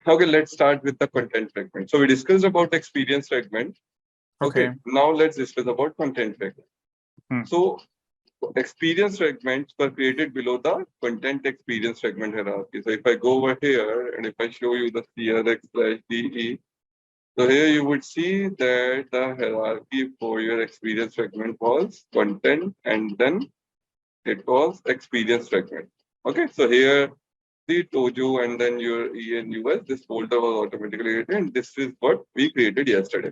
Okay, let's start with the content fragment. So we discussed about experience fragment. Okay, now let's discuss about content fragment. So experience fragments were created below the content experience fragment hierarchy. So if I go over here and if I show you the CRX/DE, so here you would see that the hierarchy for your experience fragment was content and then it was experience fragment. Okay, so here the Tojo and then your ENUS, this folder was automatically created and this is what we created yesterday.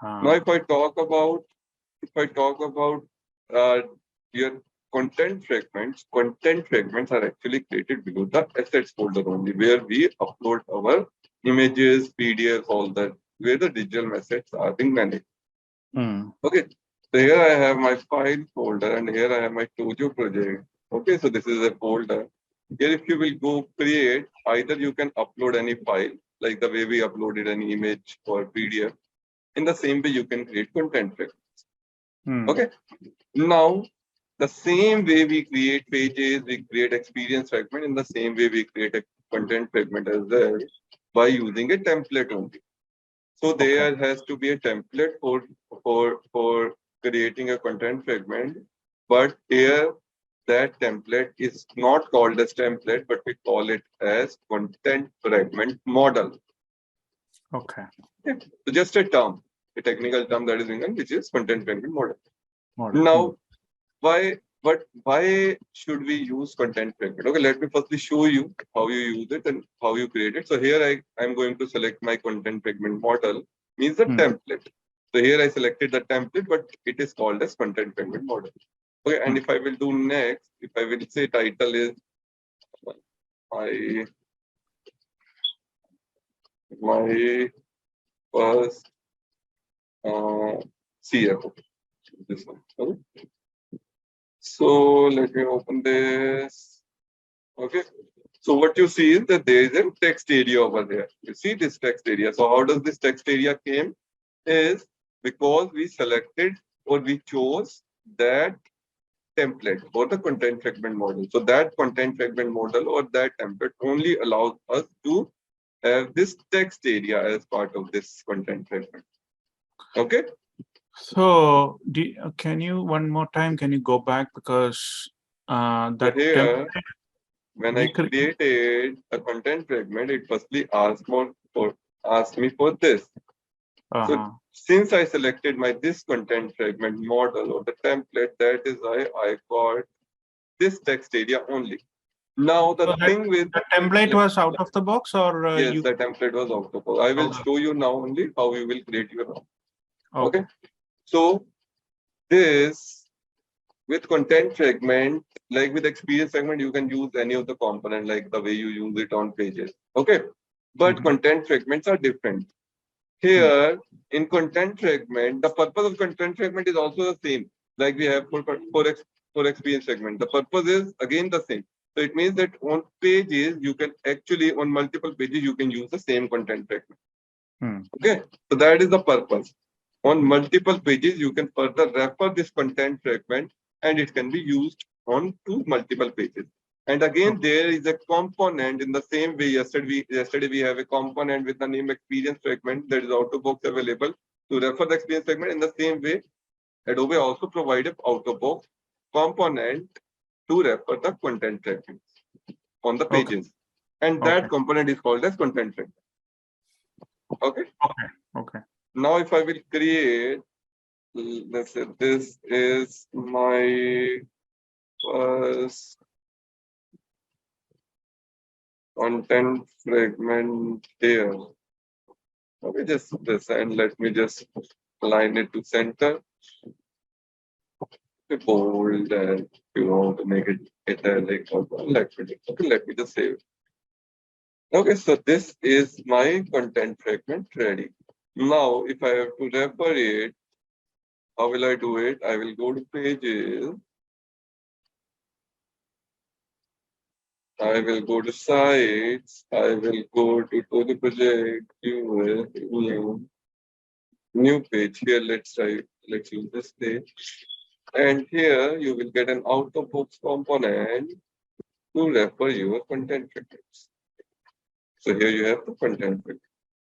Now if I talk about your content fragments are actually created below the assets folder only, where we upload our images, PDF, all that, where the digital assets are being managed. Okay, so here I have my file folder and here I have my Tojo project. Okay, so this is a folder. Here if you will go create, either you can upload any file, like the way we uploaded an image or PDF. In the same way, you can create content fragments. Okay, now the same way we create pages, we create experience fragment. In the same way, we create a content fragment as well by using a template only. So there has to be a template for creating a content fragment, but here that template is not called as template, but we call it as content fragment model. Okay, so just a term, a technical term that is in which is content fragment model. Now, why should we use content fragment? Okay, let me firstly show you how you use it and how you create it. So here I'm going to select my content fragment model, means the template. So here I selected the template, but it is called as content fragment model. Okay, and if I will do next, if I will say title is my first CFO. This one. Okay. So let me open this. Okay. So what you see is that there is a text area over there. You see this text area. So how does this text area came? Is because we selected or we chose that template for the content fragment model. So that content fragment model or that template only allows us to have this text area as part of this content fragment. Okay. So can you one more time? Can you go back because that here, when I created a content fragment, it firstly asked me for this. So since I selected this content fragment model or the template, that is why I got this text area only. Now the thing with the template was out of the box, or yes, the template was out of the box. I will show you now only how you will create your own. Okay. So this with content fragment, like with experience fragment, you can use any of the component, like the way you use it on pages. Okay. But content fragments are different. Here in content fragment, the purpose of content fragment is also the same, like we have for experience fragment. The purpose is again the same. So it means that on pages, you can actually on multiple pages, you can use the same content fragment. Okay. So that is the purpose. On multiple pages, you can further refer this content fragment and it can be used on to multiple pages. And again, there is a component in the same way. Yesterday we have a component with the name experience fragment that is out of box available to refer the experience fragment. In the same way, Adobe also provided out of box component to refer the content fragments on the pages. And that component is called as content fragment. Okay. Okay. Now, if I will create, let's say this is my first content fragment here. Okay, just this, and let me just align it to center. Bold, and you want to make it italic. Let me just save it. Okay, so this is my content fragment ready. Now, if I have to refer it, how will I do it? I will go to pages. I will go to sites. I will go to the project, new page. Here, let's use this page. And here you will get an out of box component to refer your content fragments. So here you have the content fragment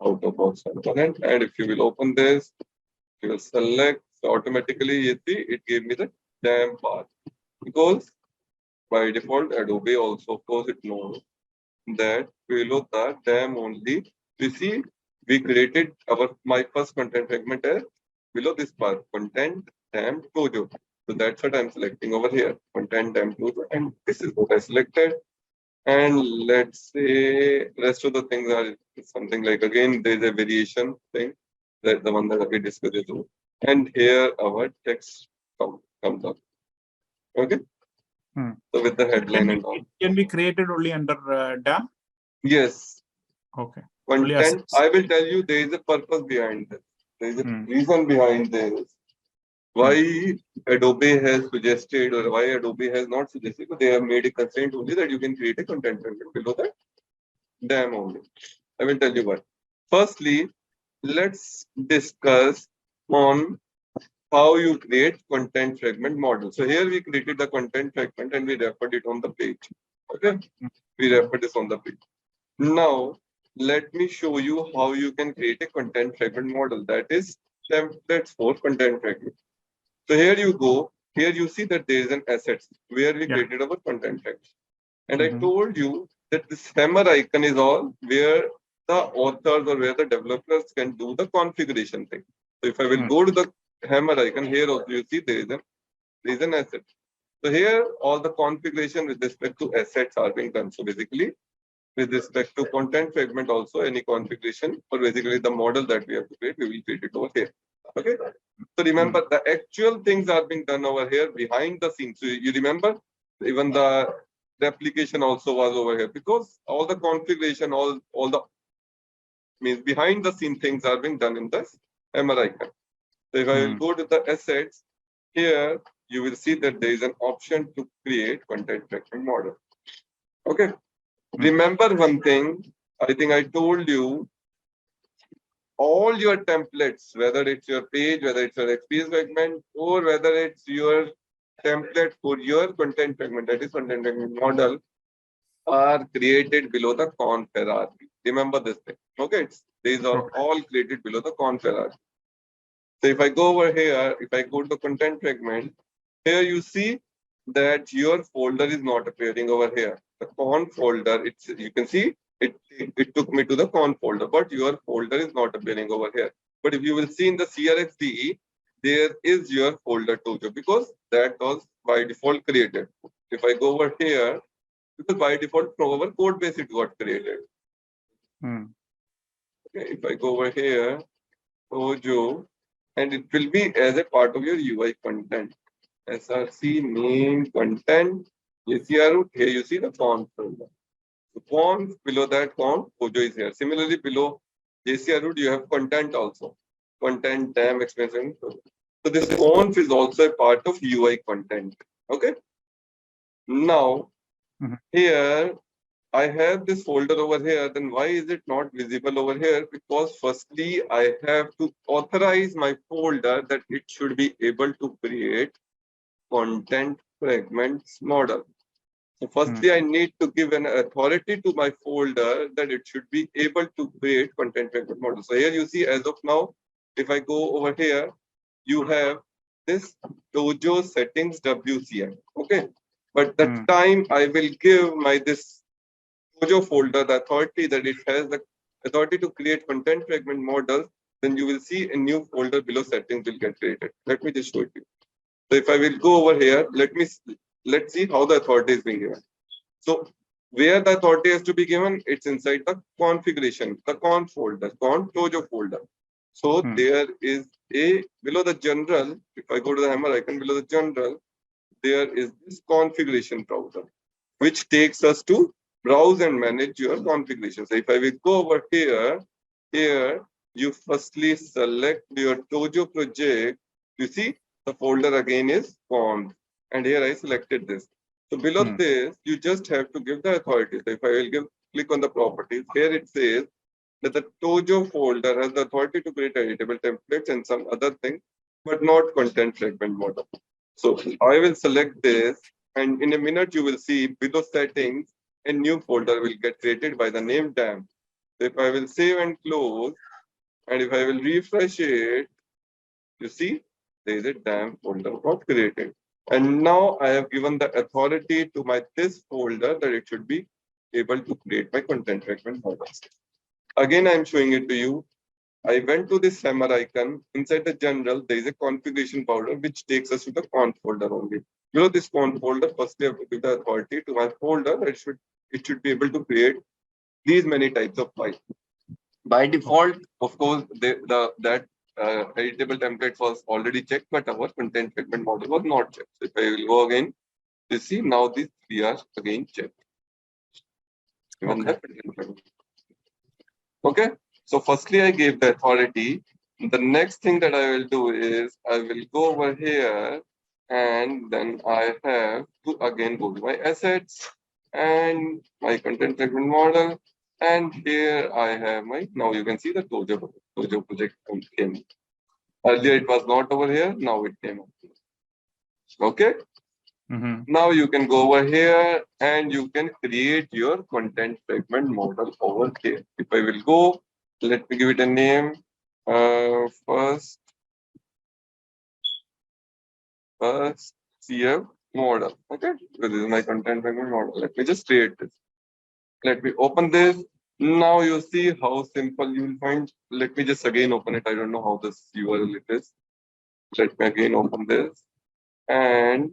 out of box component. And if you will open this, you will select, so automatically you see it gave me the DAM path. Because by default, Adobe also, of course, it knows that below the DAM only, we see we created my first content fragment as below this part, content DAM Tojo. So that's what I'm selecting over here, content DAM Tojo, and this is what I selected. And let's say rest of the things are something like, again, there's a variation thing, that the one that we discussed. And here our text comes up. Okay. So with the headline and all. It can be created only under DAM? Yes. Okay. Content, I will tell you there is a purpose behind this. There is a reason behind this. Why Adobe has suggested or why Adobe has not suggested, but they have made a constraint only that you can create a content fragment below that DAM only. I will tell you why. Firstly, let's discuss on how you create content fragment model. So here we created the content fragment and we referred it on the page. Okay, we referred this on the page. Now, let me show you how you can create a content fragment model, that is templates for content fragment. So here you go, here you see that there is an assets where we created our content fragment. And I told you that this hammer icon is all where the authors or where the developers can do the configuration thing. So if I will go to the hammer icon, here also you see there is an asset. So here all the configuration with respect to assets are being done. So basically, with respect to content fragment also, any configuration or basically the model that we have to create, we will create it over here. Okay. So remember, the actual things are being done over here behind the scenes. So you remember, even the application also was over here, because all the configuration, all the means behind the scene things are being done in this hammer icon. So if I will go to the assets, here you will see that there is an option to create content fragment model. Okay. Remember one thing, I think I told you, all your templates, whether it's your page, whether it's your experience fragment, or whether it's your template for your content fragment, that is content fragment model, are created below the conf hierarchy. Remember this thing. Okay, these are all created below the conf hierarchy. So if I go over here, if I go to content fragment, here you see that your folder is not appearing over here. The conf folder, it's, you can see it took me to the conf folder, but your folder is not appearing over here. But if you will see in the CRXDE, there is your folder Tojo, because that was by default created. If I go over here, because by default from our code base it got created. Okay, if I go over here, Tojo, and it will be as a part of your UI content. SRC main content, ACR root, here you see the conf folder. The conf, below that conf, Tojo is here. Similarly, below JCR root, you have content also. Content, DAM, expansion. So this conf is also a part of UI content. Okay. Now, here I have this folder over here, then why is it not visible over here? Because firstly, I have to authorize my folder that it should be able to create content fragments model. So firstly, I need to give an authority to my folder that it should be able to create content fragment model. So here you see, as of now, if I go over here, you have this Tojo settings WCM. Okay. But the time I will give my this Tojo folder the authority that it has the authority to create content fragment models, then you will see a new folder below settings will get created. Let me just show it to you. So if I will go over here, let's see how the authority is being given. So where the authority has to be given, it's inside the configuration, the conf folder, conf Tojo folder. So there is a below the general. If I go to the hammer icon below the general, there is this configuration browser, which takes us to browse and manage your configuration. So if I will go over here, here you firstly select your Tojo project. You see the folder again is conf, and here I selected this. So below this, you just have to give the authority. So if I will click on the properties, here it says that the Tojo folder has the authority to create editable templates and some other things, but not content fragment model. So I will select this, and in a minute you will see below settings, a new folder will get created by the name DAM. If I will save and close, and if I will refresh it, you see, there is a damn folder got created. And now I have given the authority to my this folder that it should be able to create my content fragment models. Again, I'm showing it to you. I went to this hammer icon. Inside the general, there is a configuration folder which takes us to the conf folder only. Below this conf folder, firstly, I have to give the authority to my folder. It should be able to create these many types of files. By default, of course, that editable template was already checked, but our content fragment model was not checked. So if I will go again, you see now these three are again checked. Even Okay. Okay. So firstly, I gave the authority. The next thing that I will do is I will go over here and then I have to again go to my assets and my content fragment model. And here I have my, now you can see the Tojo project came. Earlier it was not over here, now it came up. Okay. Now you can go over here and you can create your content fragment model over here. If I will go, let me give it a name. First CF model. Okay, so this is my content fragment model. Let me just create this. Let me open this. Now you see how simple you will find. Let me just again open it. I don't know how this URL it is. Let me again open this and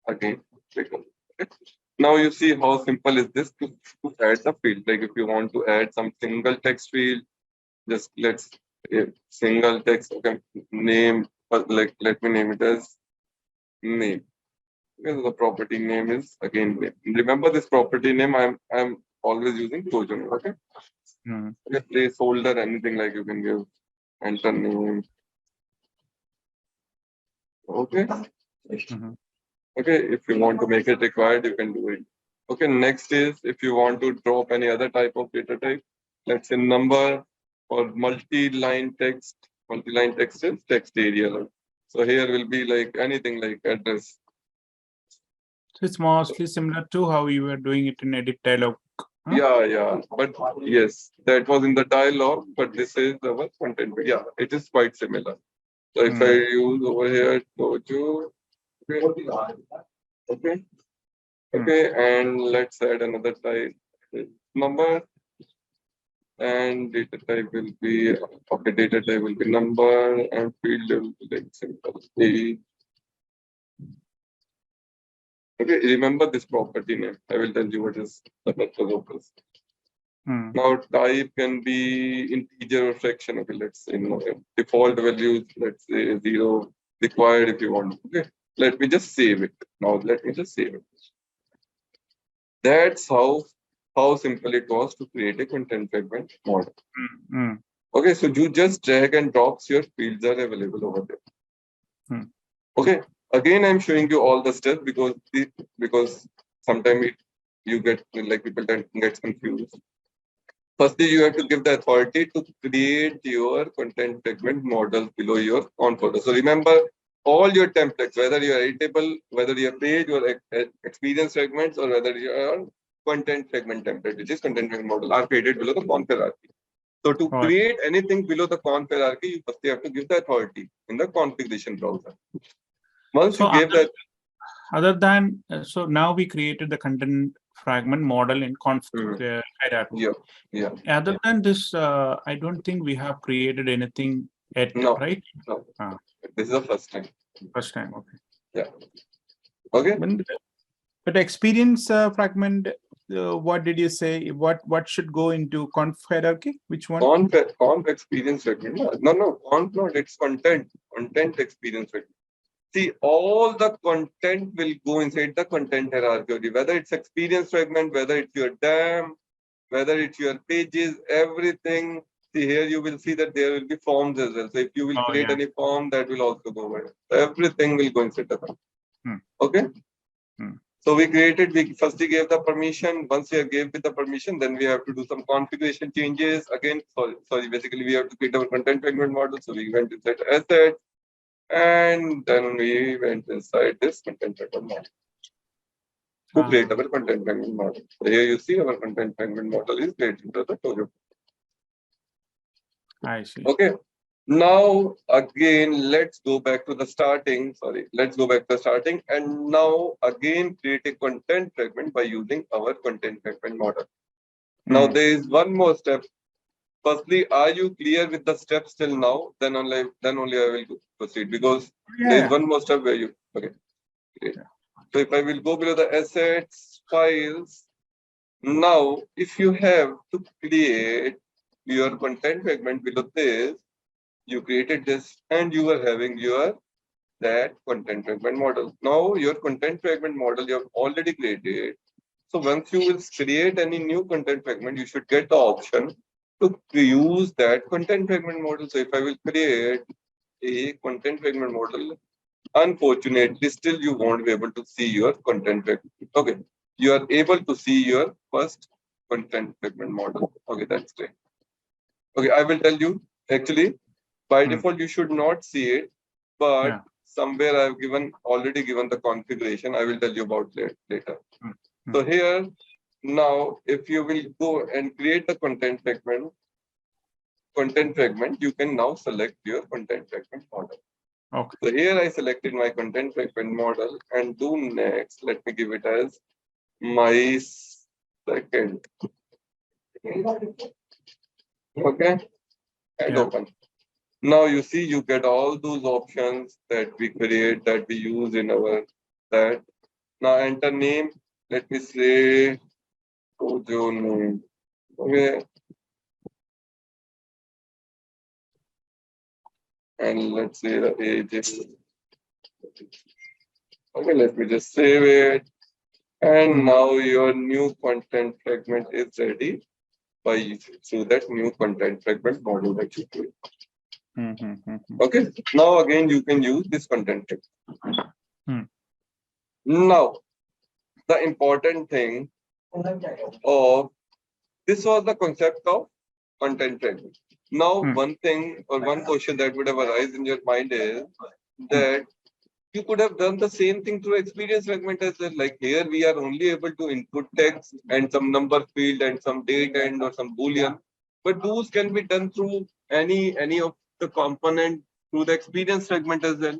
again click on it. Now you see how simple is this to add the field. Like if you want to add some single text field, just let's single text, okay, name, like let me name it as name. Okay, so the property name is again name. Remember this property name I'm always using Trojan, okay? Okay, placeholder, anything like you can give enter name. Okay. Okay, if you want to make it required, you can do it. Okay, next is if you want to drop any other type of data type, let's say number or multi-line text. Multi-line text is text area. So here will be like anything like address. So it's mostly similar to how you were doing it in edit dialog. Yeah. But yes, that was in the dialog, but this is our content. Yeah, it is quite similar. So if I use over here Dojo, okay, and let's add another type number, and data type will be okay. Data type will be number, and field will be like simple age. Okay, remember this property name. I will tell you what is the purpose of this. Now type can be integer or fraction. Okay, let's say default values. Let's say 0 required if you want. Okay, let me just save it. Now let me just save it. That's how simple it was to create a content fragment model. Okay, so you just drag and drops your fields are available over there. Okay, again I'm showing you all the steps because sometimes you get like people get confused. Firstly, you have to give the authority to create your content fragment model below your conf folder. So remember, all your templates, whether you are editable, whether your page or experience fragments, or whether you are content fragment template, which is content fragment model, are created below the conf hierarchy. So to create anything below the conf hierarchy, you first have to give the authority in the configuration browser. Once you give that. Other than, so now we created the content fragment model in conf hierarchy. Yeah. Other than this, I don't think we have created anything yet, right? No. This is the first time. First time, okay. Yeah. Okay. But experience fragment, what did you say? What should go into conf hierarchy? Which one? Conf experience fragment. No, conf not. It's content experience fragment. See, all the content will go inside the content hierarchy. Whether it's experience fragment, whether it's your DAM, whether it's your pages, everything. See, here you will see that there will be forms as well. So if you will create any form, that will also go away. Everything will go inside the content. Okay. So we firstly gave the permission. Once we gave with the permission, then we have to do some configuration changes. Again, sorry, basically we have to create our content fragment model. So we went inside assets. And then we went inside this content fragment model to create our content fragment model. So here you see our content fragment model is created into the Tojo. I see. Okay. Now again, let's go back to the starting. Sorry, let's go back to the starting. And now again, create a content fragment by using our content fragment model. Now there is one more step. Firstly, are you clear with the steps till now? Then only I will proceed, because there is Yeah. one more step where you okay. Great. So if I will go below the assets, files, now if you have to create your content fragment below this, you created this and you are having your that content fragment model. Now your content fragment model you have already created. So once you will create any new content fragment, you should get the option to use that content fragment model. So if I will create a content fragment model, unfortunately, still you won't be able to see your content fragment. Okay, you are able to see your first content fragment model. Okay, that's great. Okay, I will tell you. Actually, by default, you should not see it, but Yeah. somewhere I've already given the configuration. I will tell you about later. Mm, So here now, if you will go and create the content fragment, you can now select your content fragment model. Okay. So here I selected my content fragment model and do next. Let me give it as my second. Okay, and Yeah. open. Now you see you get all those options that we create, that we use in our that. Now enter name. Let me say Ojo name. Okay, and let's say the age is. Okay, let me just save it. And now your new content fragment is ready by through that new content fragment model that you create. Okay, now again you can use this content fragment. Now the important thing of this was the concept of content fragment. Now one thing or one question that would have arisen in your mind is that you could have done the same thing through experience fragment as well. Like here, we are only able to input text and some number field and some date and or some boolean, but those can be done through any of the component through the experience fragment as well.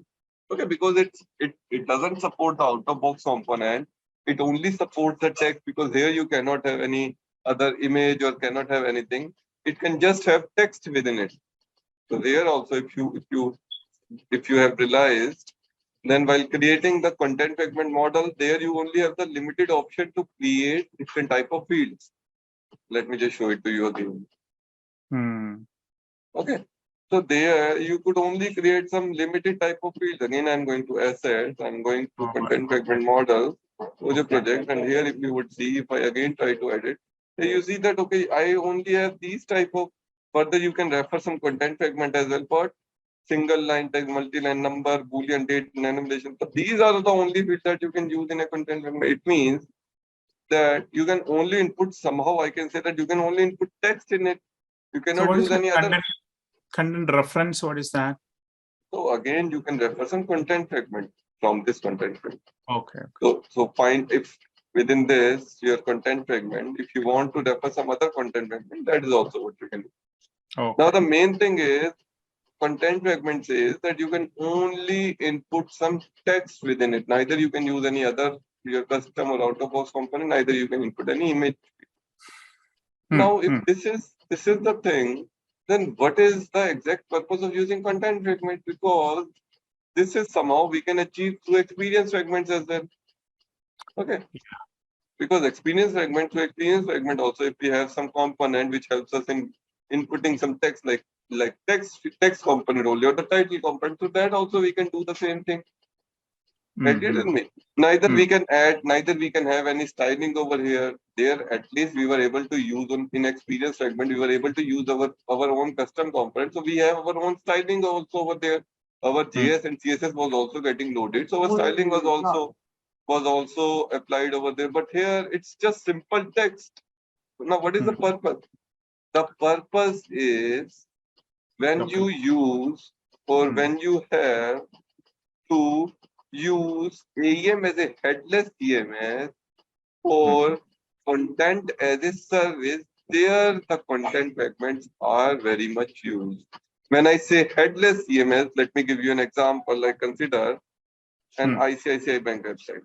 Okay, because it doesn't support the out of box component. It only supports the text, because here you cannot have any other image or cannot have anything. It can just have text within it. So there also, if you have realized, then while creating the content fragment model, there you only have the limited option to create different type of fields. Let me just show it to you again. Okay. So there you could only create some limited type of fields. Again, I'm going to assets, I'm going to content fragment model, project project, and here if you would see, if I again try to edit, here you see that okay, I only have these type of. Further, you can refer some content fragment as well for single line text, multi-line number, boolean date, enumeration. So these are the only fields that you can use in a content fragment. It means that you can only input, somehow I can say that you can only input text in it. You So cannot what is use the any other. content reference? What is that? So again, you can refer some content fragment from this content fragment. Okay. So find if within this your content fragment, if you want to refer some other content fragment, that is also what you can do. Okay. Now the main thing is, content fragment says that you can only input some text within it. Neither you can use any other your custom or out of box component. Neither you can input any image. Now, if this is the thing, then what is the exact purpose of using content fragment? Because this is somehow we can achieve through experience fragments as well. Okay. Because experience fragment also, if we have some component which helps us in inputting some text, like text component only, or the title component, so that also we can do the same thing. Agree with me? Neither we can add, neither we can have any styling over here. There, at least we were able to use in experience fragment, we were able to use our own custom component. So we have our own styling also over there. Our JS and CSS was also getting loaded. So our styling was also applied over there. But here it's just simple text. Now, what is the purpose? The purpose is when you use or when you have to use AEM as a headless CMS or content as a service there the content fragments are very much used. When I say headless CMS, let me give you an example. Like consider an ICICI Bank website.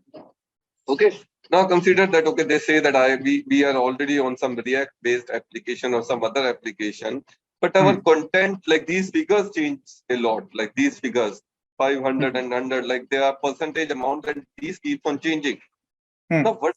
Okay. Now consider that, okay, they say that we are already on some React based application or some other application, but our content, like these figures change a lot, like these figures, 500 and 100, like they are percentage amount and these keep on changing. Now, what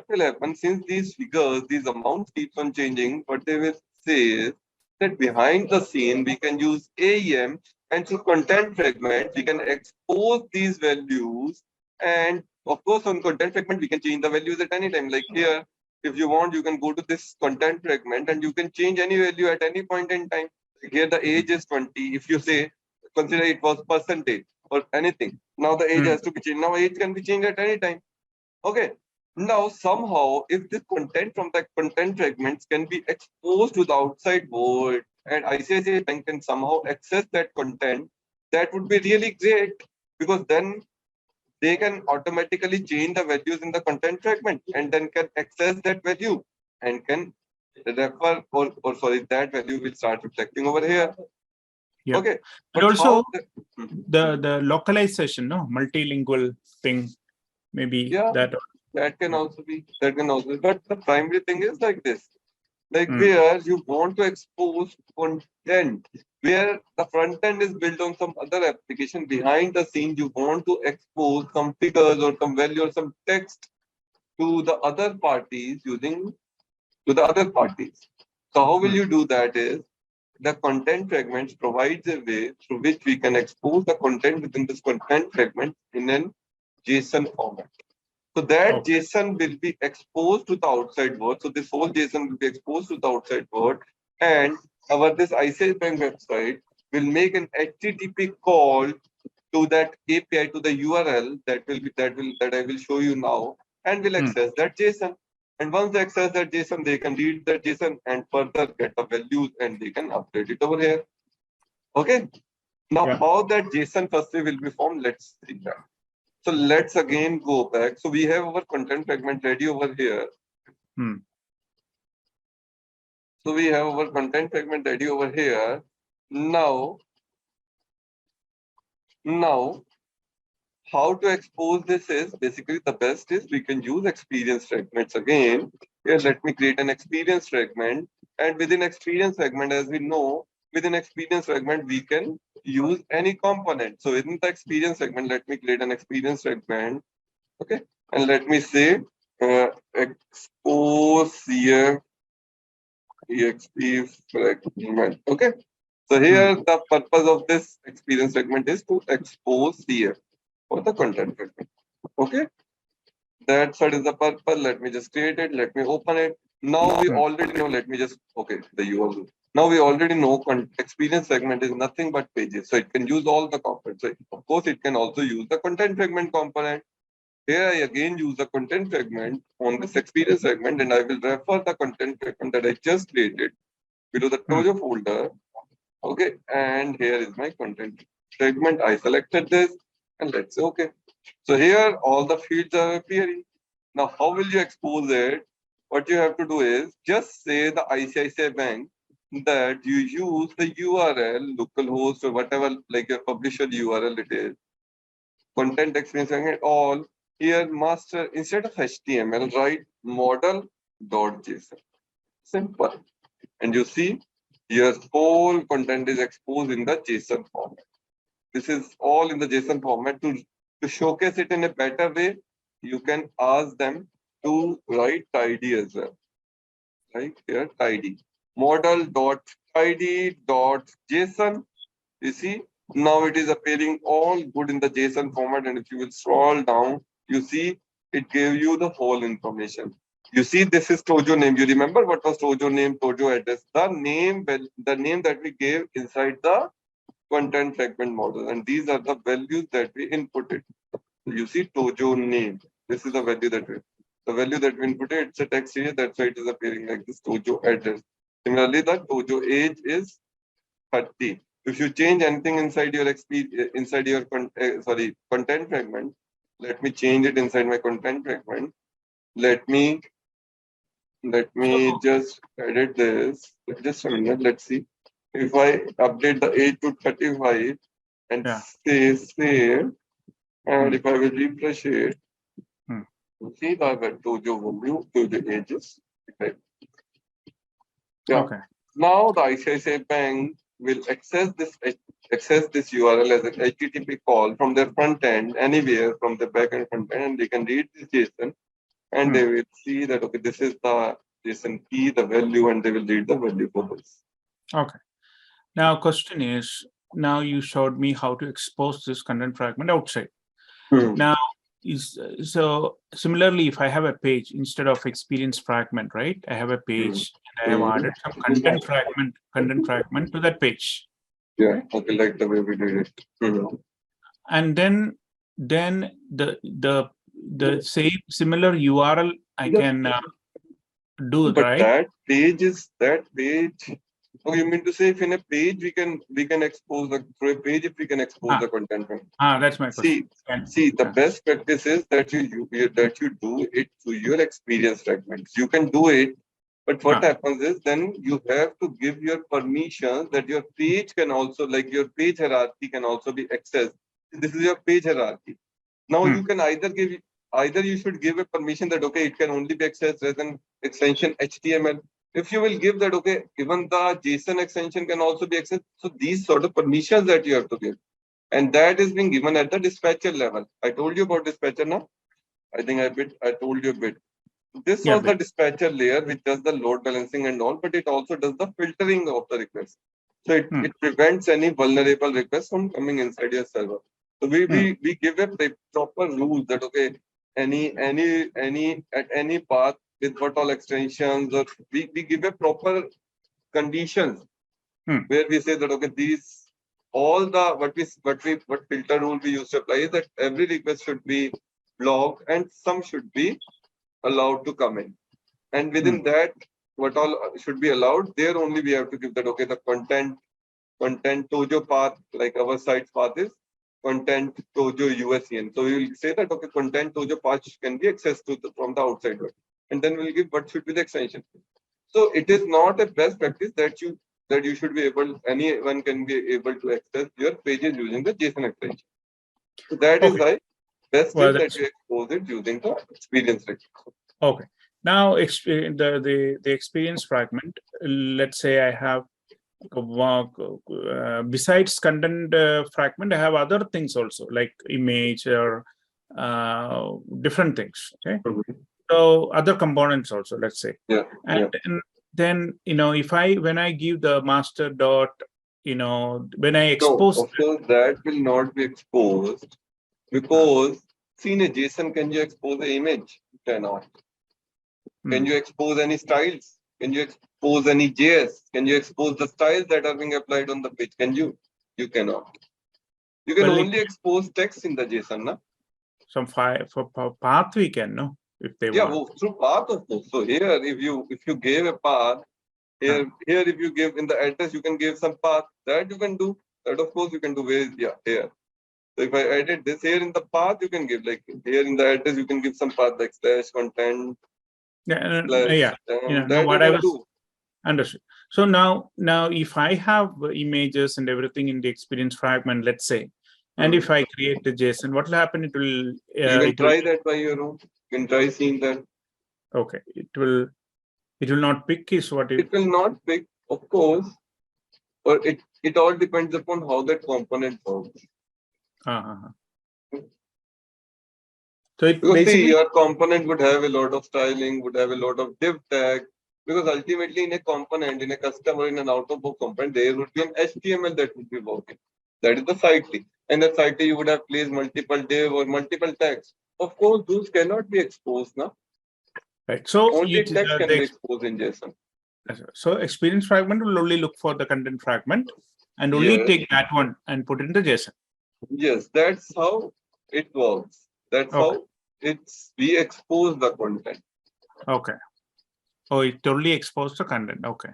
will happen since these figures, these amounts keeps on changing? What they will say is that behind the scene we can use AEM, and through content fragment we can expose these values. And of course, on content fragment we can change the values at any time. Like here, if you want, you can go to this content fragment and you can change any value at any point in time. Like here, the age is 20. If you say consider it was percentage or anything, now the age has to be changed. Now age can be changed at any time. Okay. Now, somehow, if the content from the content fragments can be exposed to the outside world and ICICI Bank can somehow access that content, that would be really great, because then they can automatically change the values in the content fragment and then can access that value and can refer or sorry, that value will start reflecting over here. Yeah. Okay. And But also how the localization, no, multilingual thing, maybe yeah, that. that can also be, but the primary thing is like this. Like Hmm. where you want to expose content, where the front end is built on some other application, behind the scene you want to expose some figures or some value or some text to the other parties using to the other parties. So how will you do that is the content fragments provides a way through which we can expose the content within this content fragment in an JSON format. So that Okay. JSON will be exposed to the outside world. So this whole JSON will be exposed to the outside world, and our this ICICI Bank website will make an HTTP call to that API, to the URL that I will show you now, and will access that JSON. And once they access that JSON, they can read that JSON and further get the values and they can update it over here. Okay. Now Yeah. how that JSON firstly will be formed, let's see that. So let's again go back. So we have our content fragment ready over here. So we have our content fragment ready over here. Now, how to expose this is basically the best is we can use experience fragments again. Here, let me create an experience fragment. And within experience fragment, as we know, within experience fragment, we can use any component. So within the experience segment, let me create an experience fragment. Okay. And let me say expose CF EXP fragment. Okay. So here the purpose of this experience segment is to expose CF for the content fragment. Okay. That's what is the purpose. Let me just create it. Let me open it. Now we already know. Let me just the URL. Now we already know experience segment is nothing but pages. So it can use all the components. So of course it can also use the content fragment component. Here I again use the content fragment on this experience segment, and I will refer the content fragment that I just created below the Tojo folder. Okay, and here is my content fragment. I selected this and let's say okay. So here all the fields are appearing. Now how will you expose it? What you have to do is just say the ICICI Bank that you use the URL, localhost or whatever, like your publisher URL it is, content experience segment, all here master instead of HTML, write model.json. Simple. And you see your whole content is exposed in the JSON format. This is all in the JSON format. To showcase it in a better way, you can ask them to write tidy as well. Right here, tidy. Model.tidy.json. You see, now it is appearing all good in the JSON format. And if you will scroll down, you see it gave you the whole information. You see, this is Tojo name. You remember what was Tojo name, Tojo address? The name that we gave inside the content fragment model. And these are the values that we inputted. So you see Tojo name. This is the value that we inputted. It's a text here. That's why it is appearing like this Tojo address. Similarly, the Tojo age is 30. If you change anything inside your content fragment, let me change it inside my content fragment. Let me Let me just edit this. Just a minute. Let's see. If I update the age to 35 and Yeah. say save, and Hmm. if I will refresh it, Hmm. see that I told you value to the ages. Okay. Yeah. Okay. Now the ICICI Bank will access this URL as an HTTP call from their front end anywhere from the back end front end, and they can read this JSON and Hmm. they will see that okay, this is the JSON key, the value, and they will read the value for this. Okay. Now, question is, now you showed me how to expose this content fragment outside. Now, so similarly, if I have a page instead of experience fragment, right? I have a page and I have added some content fragment to that page. Yeah, Right? okay, like the way we did it. And then the same similar URL I can do, But right? that page. Oh, you mean to say if in a page we can expose the through a page if we can expose the content from. That's my question. See, the best practice is that you do it through your experience fragments. You can do it, but what happens is then you have to give your permissions that your page can also, like your page hierarchy can also be accessed. This is your page hierarchy. Now you can either you should give a permission that okay, it can only be accessed as an extension HTML. If you will give that okay, even the JSON extension can also be accessed. So these sort of permissions that you have to give. And that is being given at the dispatcher level. I told you about dispatcher now. I think I told you a bit. This Yeah, was the but dispatcher layer which does the load balancing and all, but it also does the filtering of the requests. So it prevents any vulnerable requests from coming inside your server. So we give a proper rule that okay, any at any path with what all extensions, or we give a proper conditions where we say that okay, these all the what filter rule we use to apply is that every request should be blocked and some should be allowed to come in. And within that, what all should be allowed, there only we have to give that okay, the content tojo path, like our site's path is content tojo USEN. So we will say that okay, content tojo path can be accessed from the outside world. And then we'll give what should be the extension. So it is not a best practice that you should be able, anyone can be able to access your pages using the JSON extension. So that is why best well, is that you expose it using the experience request. okay. Now, the experience fragment. Let's say I have besides content fragment, I have other things also like image or different things. Okay, so other components also. Let's say, and then if when I give the master dot, when I expose. No, of course that will not be exposed because see in a JSON, can you expose the image? You cannot. Can you expose any styles? Can you expose any JS? Can you expose the styles that are being applied on the page? Can you? You cannot. You can only expose text in the JSON, na? Some file for path we can, no? If they want. Through path of course. So here, if you gave a path, here if you give in the address, you can give some path that you can do. That of course you can do. Here. So if I edit this here in the path, you can give like here in the address, you can give some path like slash content. Yeah. That What you I can was do. understood. So now if I have images and everything in the experience fragment, let's say, and if I create the JSON, what will happen? It will. You can try that by your own. You can try seeing that. Okay. It will not pick is what it will not pick, of course, or it all depends upon how that component works. So it because basically, see, your component would have a lot of styling, would have a lot of div tag, because ultimately in a component, in a custom or in an out-of-box component, there would be an HTML that would be working. That is the site key. And that site key you would have placed multiple div or multiple tags. Of course, those cannot be exposed now. Right. So only text can be exposed in JSON. So experience fragment will only look for the content fragment and only take that one and put it in the JSON. Yes, that's how it works. That's how we expose the content. Okay. Oh, it only exposes the content. Okay.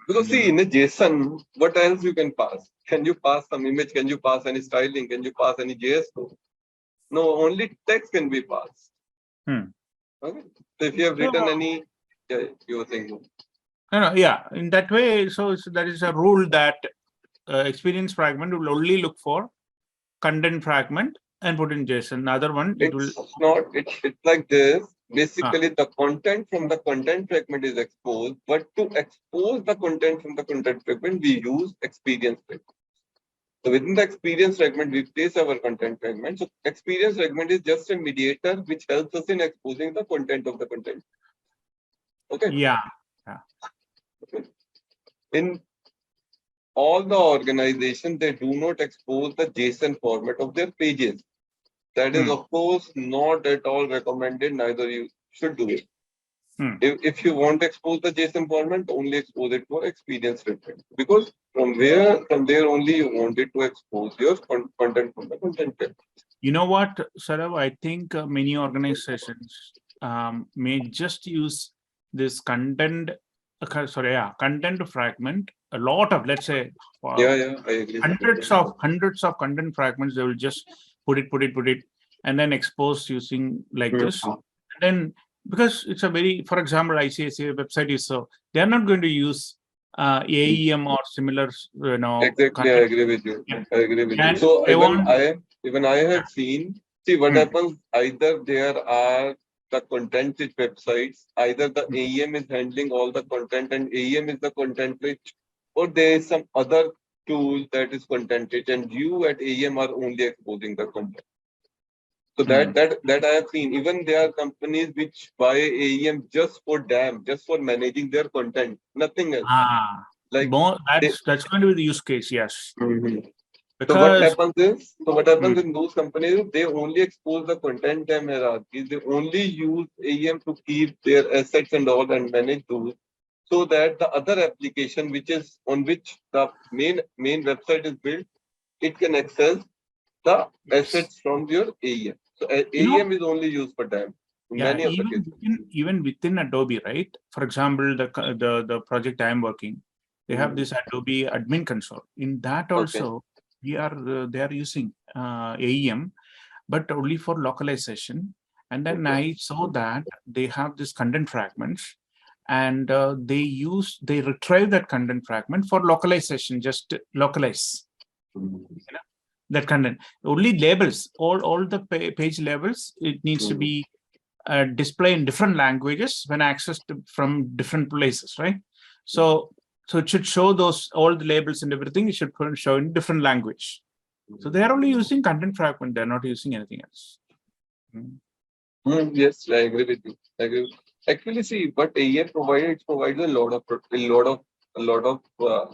Because see, in a JSON, what else you can pass? Can you pass some image? Can you pass any styling? Can you pass any JS code? No, only text can be passed. Okay. So if you have written any Yeah, you were saying. No, yeah. In that way, so there is a rule that experience fragment will only look for content fragment and put in JSON. Other one, it will. It's not. It's like this. Basically, the content from the content fragment is exposed, but to expose the content from the content fragment, we use experience fragment. So within the experience fragment, we place our content fragment. So experience fragment is just a mediator which helps us in exposing the content of the content. Okay. Yeah. Yeah. In all the organization, they do not expose the JSON format of their pages. That is, of course, not at all recommended. Neither you should do it. If you want to expose the JSON format, only expose it for experience fragment. Because from there only you wanted to expose your content from the content fragment. You know what, Sarav? I think many organizations may just use this content. Content fragment. A lot of, let's say, I agree. hundreds of content fragments. They will just put it, and then expose using like this. And then because it's a very, for example, ICICI website is so they are not going to use AEM or similar, Exactly, I agree with you. Yeah. I agree with you. And So I even I have seen. See what happens. Either there are the content-rich websites. Either the AEM is handling all the content, and AEM is the content-rich, or there is some other tool that is content-rich, and you at AEM are only exposing the content. So that I have seen. Even there are companies which buy AEM just for DAM, just for managing their content, nothing else. Like that's going to be the use case, yes. So what happens in those companies? They only expose the content DAM hierarchies. They only use AEM to keep their assets and all and manage those, so that the other application, which is on which the main website is built, it can access the assets from your AEM. So AEM is only used for DAM. Yeah, even within Adobe, right? For example, the project I am working, they have this Adobe admin console. In that also, they are using AEM, but only for localization. And then I saw that they have this content fragments, and they retrieve that content fragment for localization, just localize. That content, only labels, all the page labels, it needs to be display in different languages when accessed from different places, right? So it should show those all the labels and everything. It should show in different language. So they are only using content fragment. They're not using anything else. Yes, I agree with you. I agree. Actually, see, what AEM provides a lot of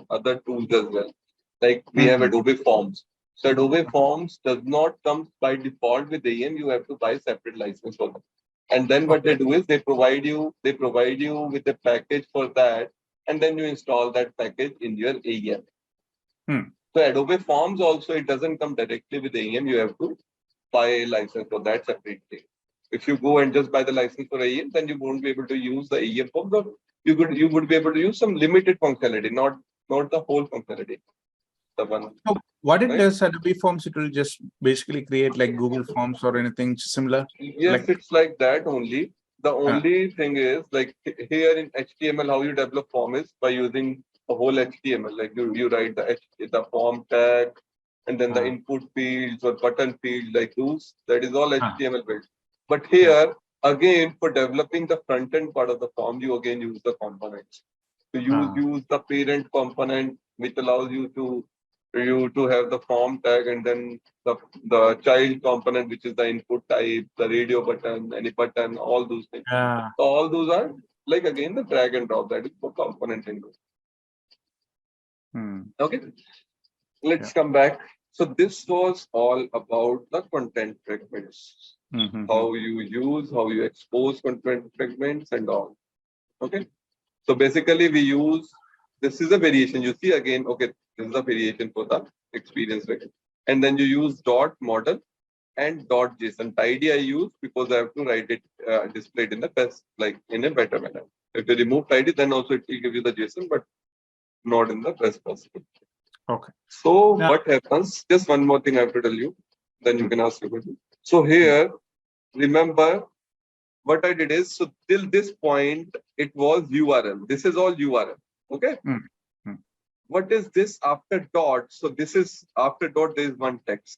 other tools as well. Like we have Adobe Forms. So Adobe Forms does not come by default with AEM. You have to buy separate license for them. And then what they do is they provide you with a package for that, and then you install that package in your AEM. So Adobe Forms also, it doesn't come directly with AEM. You have to buy a license for that separately. If you go and just buy the license for AEM, then you won't be able to use the AEM forms. Or you would be able to use some limited functionality, not the whole functionality. The one. So what it does, Adobe Forms, it will just basically create like Google Forms or anything similar. Yes, it's like that only. The only thing is, like here in HTML, how you develop form is by using a whole HTML. Like you write the form tag, and then the input fields or button fields, like those. That is all HTML built. But here, again, for developing the front end part of the form, you again use the components. So use the parent component, which allows you to have the form tag, and then the child component, which is the input type, the radio button, any button, all those things. So all those are like again the drag and drop, that is for component into. Okay. Let's come back. So this was all about the content fragments. How you use, how you expose content fragments and all. Okay. So basically we use, this is a variation. You see again, okay, this is a variation for the experience fragment. And then you use dot model and dot JSON. Tidy I use because I have to write it, display it in the best, like in a better manner. If you remove tidy, then also it will give you the JSON, but not in the best possible. Okay. So what happens? Just one more thing I have to tell you. Then you can ask your question. So here, remember, what I did is, so till this point, it was URL. This is all URL. Okay. What is this after dot? So this is after dot, there is one text.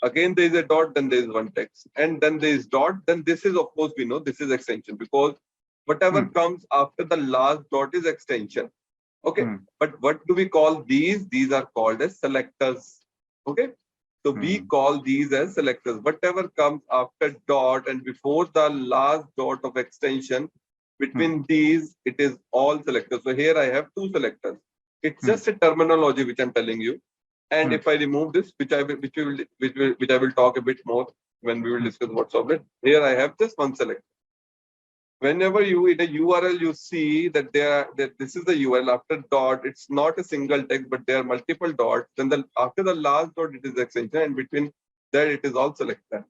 Again, there is a dot, then there is one text. And then there is dot. Then this is, of course, we know this is extension, because whatever comes after the last dot is extension. Okay. But what do we call these? These are called as selectors. Okay. So we call these as selectors. Whatever comes after dot and before the last dot of extension, between these, it is all selectors. So here I have two selectors. It's just a terminology which I'm telling you. And if I remove this, which I will talk a bit more when we will discuss what's of it. Here I have just one selector. Whenever you in a URL, you see that this is the URL after dot. It's not a single text, but there are multiple dots. Then after the last dot, it is extension, and between that, it is all selected.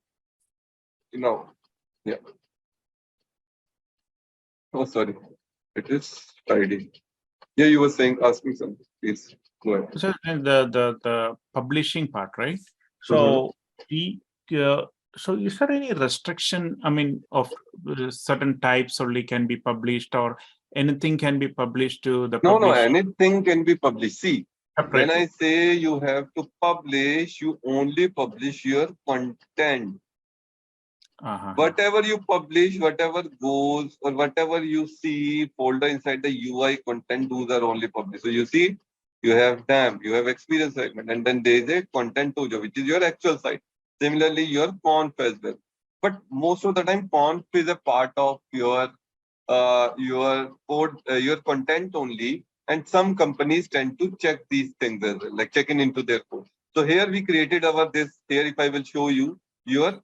Yeah. Oh, sorry. It is tidy. Yeah, you were asking something. Please go ahead. So the publishing part, right? So so is there any restriction? I mean, of certain types only can be published, or anything can be published to the No, anything can be published. See, separately. When I say you have to publish, you only publish your content. Whatever you publish, whatever goes, or whatever you see folder inside the UI content, those are only published. So you see, you have DAM, you have experience segment, and then there is a content tojo, which is your actual site. Similarly, your conf as well. But most of the time, conf is a part of your code, your content only. And some companies tend to check these things as well, like checking into their code. So here we created our this. Here, if I will show you, your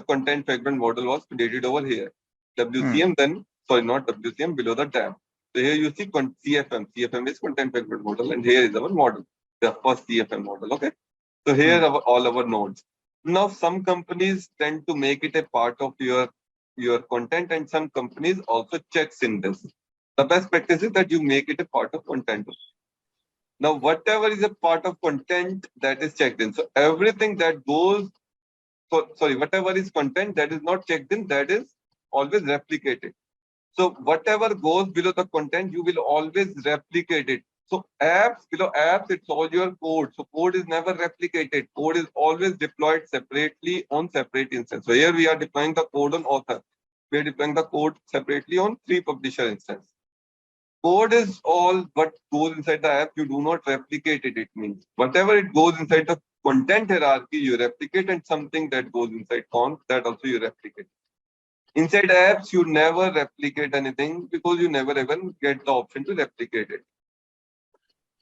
content fragment model was created over here. WCM, then sorry, not WCM, below the tab. So here you see CFM. CFM is content fragment model, and here is our model, the first CFM model. Okay. So here are all our nodes. Now some companies tend to make it a part of your content, and some companies also checks in this. The best practice is that you make it a part of content. Now whatever is a part of content, that is checked in. So everything that goes, whatever is content that is not checked in, that is always replicated. So whatever goes below the content, you will always replicate it. So below apps, it's all your code. So code is never replicated. Code is always deployed separately on separate instance. So here we are deploying the code on author. We are deploying the code separately on 3 publisher instance. Code is all what goes inside the app. You do not replicate it. It means whatever it goes inside the content hierarchy, you replicate, and something that goes inside conf, that also you replicate. Inside apps, you never replicate anything because you never even get the option to replicate it.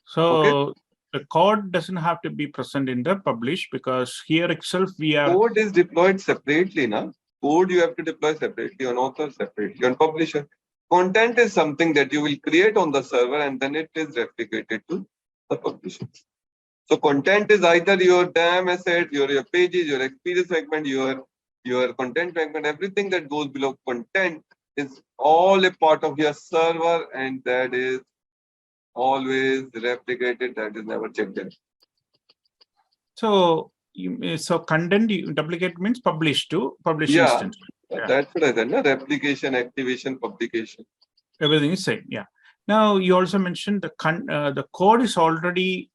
So the code doesn't have to be present in the publish, because here itself we are. Code is deployed separately, na? Code you have to deploy separately on author, separately on publisher. Content is something that you will create on the server, and then it is replicated to the publisher. So content is either your DAM asset, your pages, your experience segment, your content fragment. Everything that goes below content is all a part of your server, and that is always replicated. That is never checked in. So content duplicate means publish to publish instance. Yeah, that's what I said. Replication, activation, publication. Everything is same. Yeah. Now you also mentioned the code is already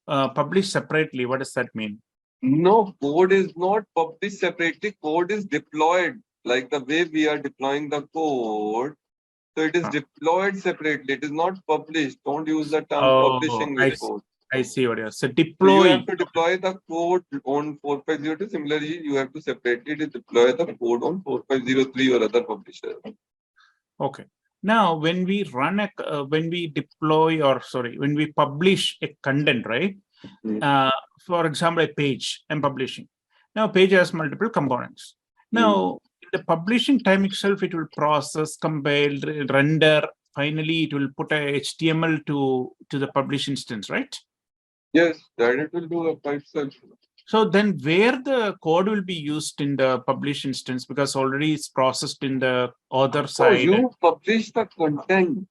published separately. What does that mean? No, code is not published separately. Code is deployed like the way we are deploying the code. So it is deployed separately. It is not published. Don't use the term publishing with code. I see what you're saying. So deploy. So you have to deploy the code on 4502. Similarly, you have to separately deploy the code on 4503 or other publisher. Okay. Now, when we run when we deploy, or when we publish a content, right? For example, a page I'm publishing. Now, page has multiple components. Now, in the publishing time itself, it will process, compile, render. Finally, it will put a HTML to the publish instance, right? Yes, that it will do by itself. So then where the code will be used in the publish instance, because already it's processed in the other side. You publish the content.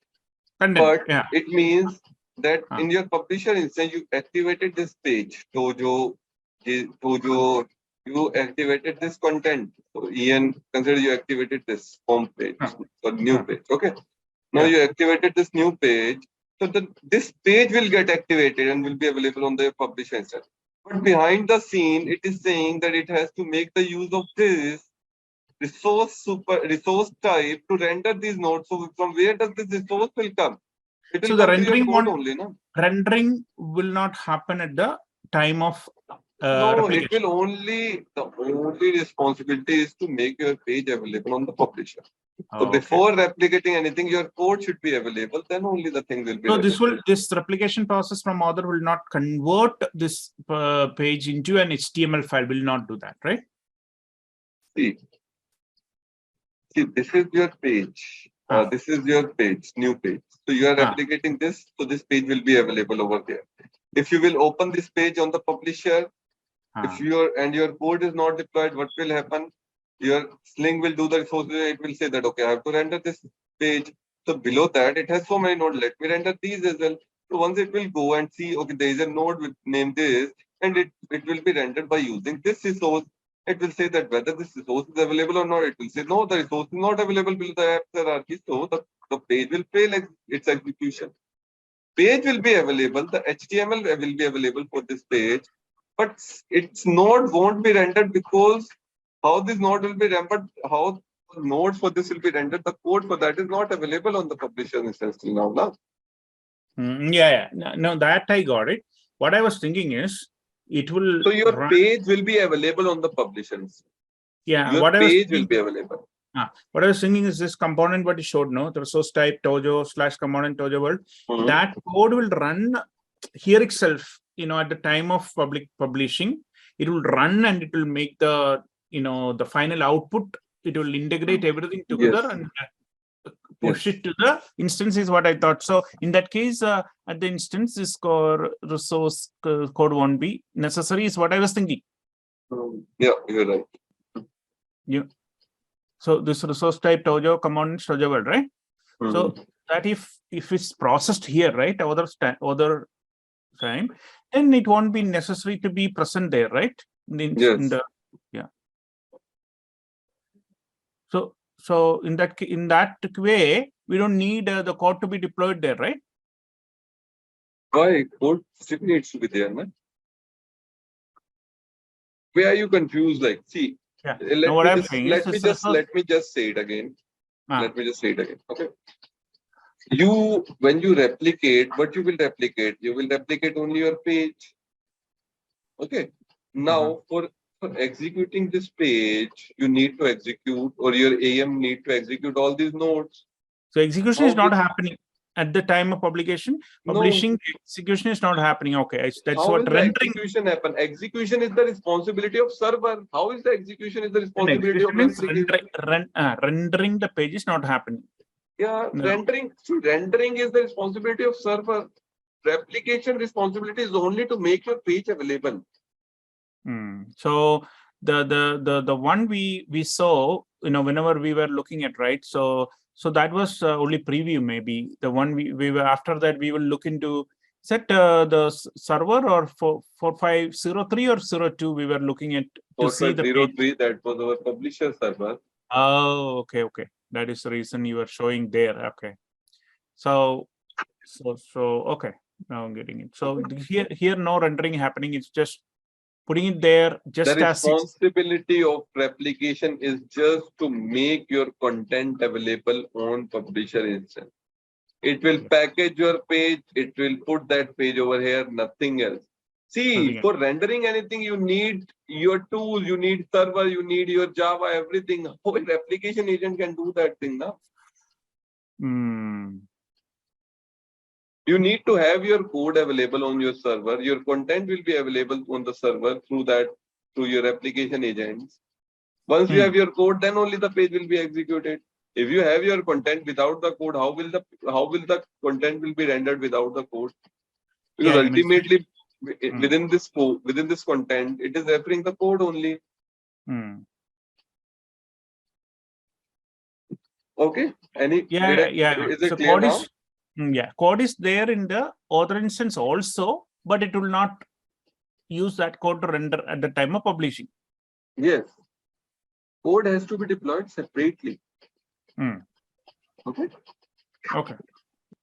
But it means that in your publisher instance, you activated this page, Tojo you activated this content. So Ian, consider you activated this home page or new page. Okay. Now you activated this new page. So this page will get activated and will be available on the publisher instead. But behind the scene, it is saying that it has to make the use of this resource type to render these nodes. So from where does this resource will come? It will So the come to your rendering code only, no? rendering will not happen at the time of No, it replication. will the only responsibility is to make your page available on the publisher. So before replicating anything, your code should be available. Then only the thing will be. So this replication process from author will not convert this page into an HTML file. Will not do that, right? See, this is your page. This is your page, new page. So you are replicating this. So this page will be available over there. If you will open this page on the publisher, if your code is not deployed, what will happen? Your Sling will do the resources. It will say that, okay, I have to render this page. So below that, it has so many nodes. Let me render these as well. So once it will go and see, okay, there is a node with name this, and it will be rendered by using this resource. It will say that whether this resource is available or not. It will say, no, the resource is not available below the app hierarchy. So the page will fail its execution. Page will be available. The HTML will be available for this page. But its node won't be rendered because how this node will be rendered, how nodes for this will be rendered, the code for that is not available on the publisher instance till now. Yeah. No, that I got it. What I was thinking is it will. So your page will be available on the publishers. Yeah. Your page will be available. What I was thinking is this component what you showed, no? The resource type Tojo / component Tojo world. That code will run here itself, at the time of publishing. It will run and it will make the, the final output. It will integrate everything together and push it to the instance is what I thought. So in that case, at the instance, this resource code won't be necessary is what I was thinking. Yeah, you're right. Yeah. So this resource type Tojo component Tojo world, right? So that if it's processed here, right, other time, then it won't be necessary to be present there, right? So in that way, we don't need the code to be deployed there, right? Why? Code still needs to be there, man. Where are you confused? Like, see, let me just say it again. Let me just say it again. Okay. When you replicate, what you will replicate? You will replicate only your page. Okay. Now, for executing this page, you need to execute, or your AEM need to execute all these nodes. So execution is not happening at the time of publication. Publishing execution is not happening. Okay, that's how what rendering. Execution happen. Execution is the responsibility of server. How is the execution is the responsibility of rendering the page is not happening. Yeah, rendering is the responsibility of server. Replication responsibility is only to make your page available. So the one we saw, whenever we were looking at, right? So that was only preview. Maybe the one we were after that we will look into. Is that the server or 4503 or 02 we were looking at to see the page? That was our publisher server. Oh, okay. That is the reason you are showing there. Okay. So okay. Now I'm getting it. So here no rendering happening. It's just putting it there. Just the responsibility of replication is just to make your content available on publisher instance. It will package your page. It will put that page over here. Nothing else. See, for rendering anything, you need your tools, you need server, you need your Java, everything. How a replication agent can do that thing now? You need to have your code available on your server. Your content will be available on the server through your application agents. Once you have your code, then only the page will be executed. If you have your content without the code, how will the content will be rendered without the code? Because ultimately, within this content, it is referring the code only. Okay. Is it clear now? Code is there in the author instance also, but it will not use that code to render at the time of publishing. Yes. Code has to be deployed separately. Hmm. Okay. Okay.